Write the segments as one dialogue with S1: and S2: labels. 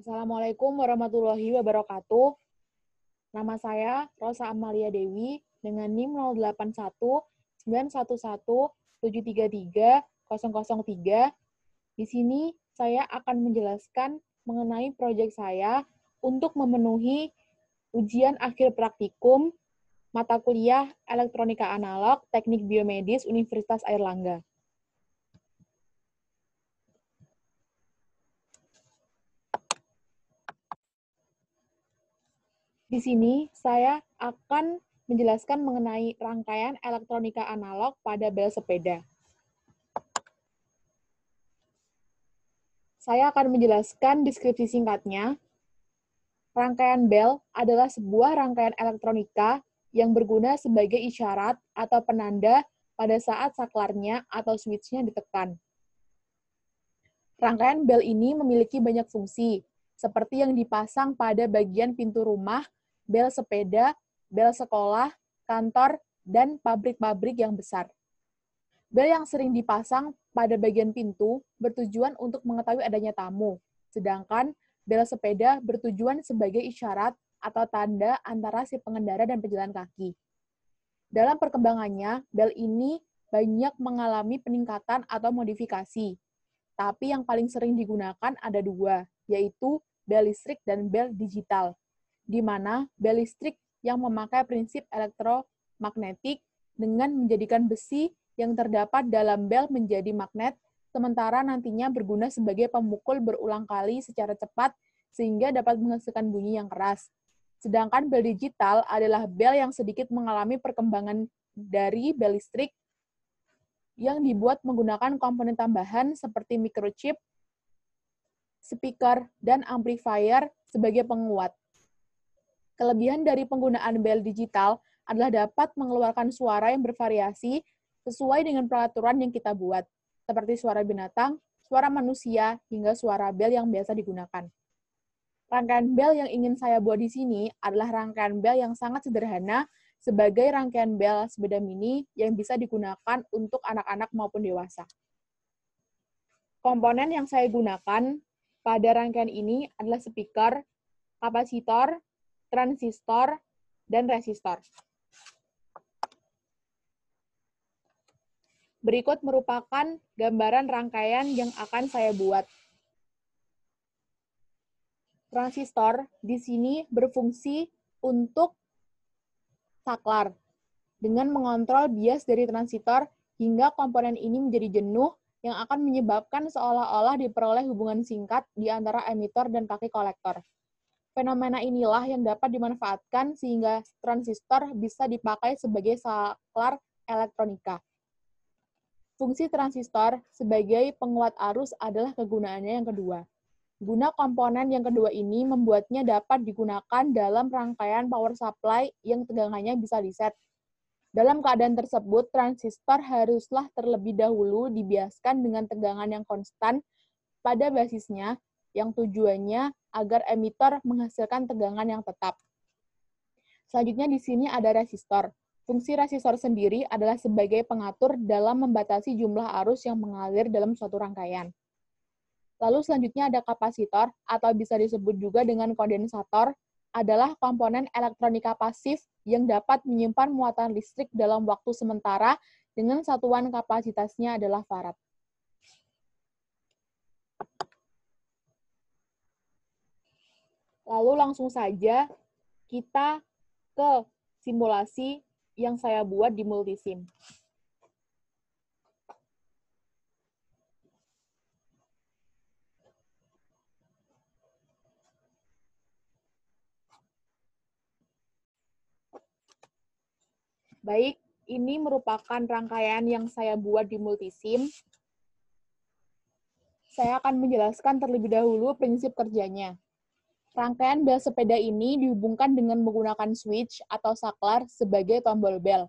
S1: Assalamualaikum warahmatullahi wabarakatuh. Nama saya Rosa Amalia Dewi dengan NIM 081911733003. Di sini saya akan menjelaskan mengenai proyek saya untuk memenuhi ujian akhir praktikum mata kuliah Elektronika Analog Teknik Biomedis Universitas Airlangga. Di sini saya akan menjelaskan mengenai rangkaian elektronika analog pada bel sepeda. Saya akan menjelaskan deskripsi singkatnya. Rangkaian bel adalah sebuah rangkaian elektronika yang berguna sebagai isyarat atau penanda pada saat saklarnya atau switch-nya ditekan. Rangkaian bel ini memiliki banyak fungsi, seperti yang dipasang pada bagian pintu rumah, bel sepeda, bel sekolah, kantor, dan pabrik-pabrik yang besar. Bel yang sering dipasang pada bagian pintu bertujuan untuk mengetahui adanya tamu, sedangkan bel sepeda bertujuan sebagai isyarat atau tanda antara si pengendara dan pejalan kaki. Dalam perkembangannya, bel ini banyak mengalami peningkatan atau modifikasi, tapi yang paling sering digunakan ada dua, yaitu bel listrik dan bel digital, di mana bel listrik yang memakai prinsip elektromagnetik dengan menjadikan besi yang terdapat dalam bel menjadi magnet, sementara nantinya berguna sebagai pemukul berulang kali secara cepat sehingga dapat menghasilkan bunyi yang keras. Sedangkan bel digital adalah bel yang sedikit mengalami perkembangan dari bel listrik yang dibuat menggunakan komponen tambahan seperti microchip, speaker, dan amplifier sebagai penguat. Kelebihan dari penggunaan bel digital adalah dapat mengeluarkan suara yang bervariasi sesuai dengan peraturan yang kita buat, seperti suara binatang, suara manusia, hingga suara bel yang biasa digunakan. Rangkaian bel yang ingin saya buat di sini adalah rangkaian bel yang sangat sederhana sebagai rangkaian bel sepeda mini yang bisa digunakan untuk anak-anak maupun dewasa. Komponen yang saya gunakan pada rangkaian ini adalah speaker, kapasitor, transistor, dan resistor. Berikut merupakan gambaran rangkaian yang akan saya buat. Transistor di sini berfungsi untuk saklar, dengan mengontrol bias dari transistor hingga komponen ini menjadi jenuh yang akan menyebabkan seolah-olah diperoleh hubungan singkat di antara emitor dan kaki kolektor. Fenomena inilah yang dapat dimanfaatkan sehingga transistor bisa dipakai sebagai saklar elektronika. Fungsi transistor sebagai penguat arus adalah kegunaannya yang kedua. Guna komponen yang kedua ini membuatnya dapat digunakan dalam rangkaian power supply yang tegangannya bisa diset. Dalam keadaan tersebut, transistor haruslah terlebih dahulu dibiaskan dengan tegangan yang konstan pada basisnya, yang tujuannya agar emitor menghasilkan tegangan yang tetap. Selanjutnya di sini ada resistor. Fungsi resistor sendiri adalah sebagai pengatur dalam membatasi jumlah arus yang mengalir dalam suatu rangkaian. Lalu selanjutnya ada kapasitor, atau bisa disebut juga dengan kondensator, adalah komponen elektronika pasif yang dapat menyimpan muatan listrik dalam waktu sementara dengan satuan kapasitasnya adalah farad. Lalu langsung saja kita ke simulasi yang saya buat di Multisim. Baik, ini merupakan rangkaian yang saya buat di Multisim. Saya akan menjelaskan terlebih dahulu prinsip kerjanya. Rangkaian bel sepeda ini dihubungkan dengan menggunakan switch atau saklar sebagai tombol bel.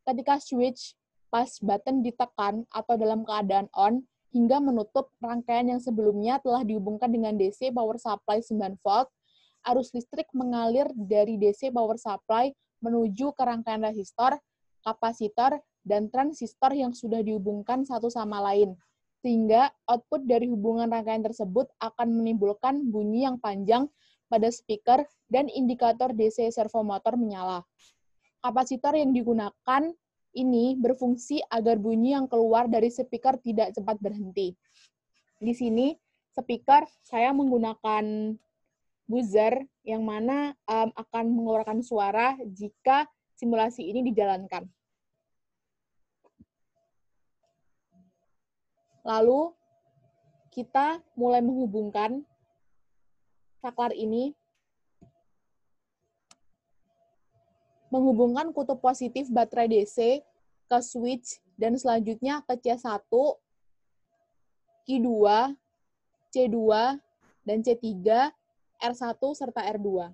S1: Ketika switch pas button ditekan atau dalam keadaan on, hingga menutup rangkaian yang sebelumnya telah dihubungkan dengan DC power supply 9 volt, arus listrik mengalir dari DC power supply menuju ke rangkaian resistor, kapasitor, dan transistor yang sudah dihubungkan satu sama lain. sehingga output dari hubungan rangkaian tersebut akan menimbulkan bunyi yang panjang pada speaker dan indikator DC servomotor menyala. Kapasitor yang digunakan ini berfungsi agar bunyi yang keluar dari speaker tidak cepat berhenti. Di sini, speaker saya menggunakan buzzer yang mana akan mengeluarkan suara jika simulasi ini dijalankan. Lalu, kita mulai menghubungkan saklar ini, menghubungkan kutub positif baterai DC ke switch dan selanjutnya ke C1, Q2, C2, dan C3, R1, serta R2.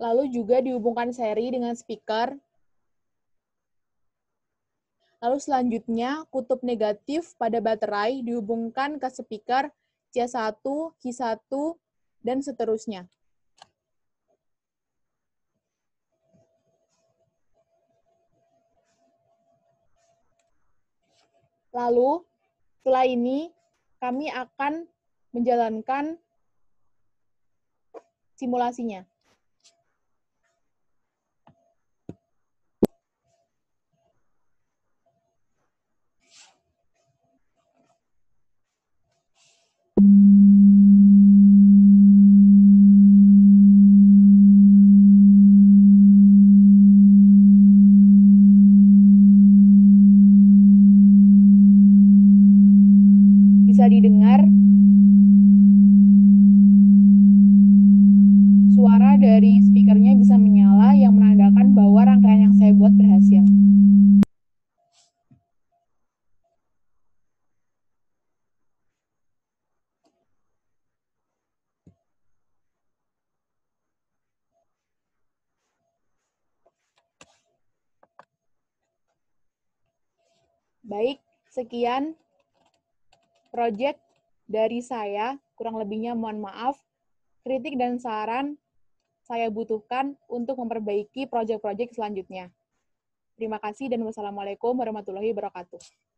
S1: Lalu juga dihubungkan seri dengan speaker. Lalu selanjutnya, kutub negatif pada baterai dihubungkan ke speaker C1, Q1, dan seterusnya. Lalu, setelah ini, kami akan menjalankan simulasinya. Bisa didengar suara dari speakernya bisa menyala yang menandakan bahwa rangkaian yang saya buat berhasil. Baik, sekian project dari saya. Kurang lebihnya mohon maaf. Kritik dan saran saya butuhkan untuk memperbaiki proyek-proyek selanjutnya. Terima kasih dan wassalamualaikum warahmatullahi wabarakatuh.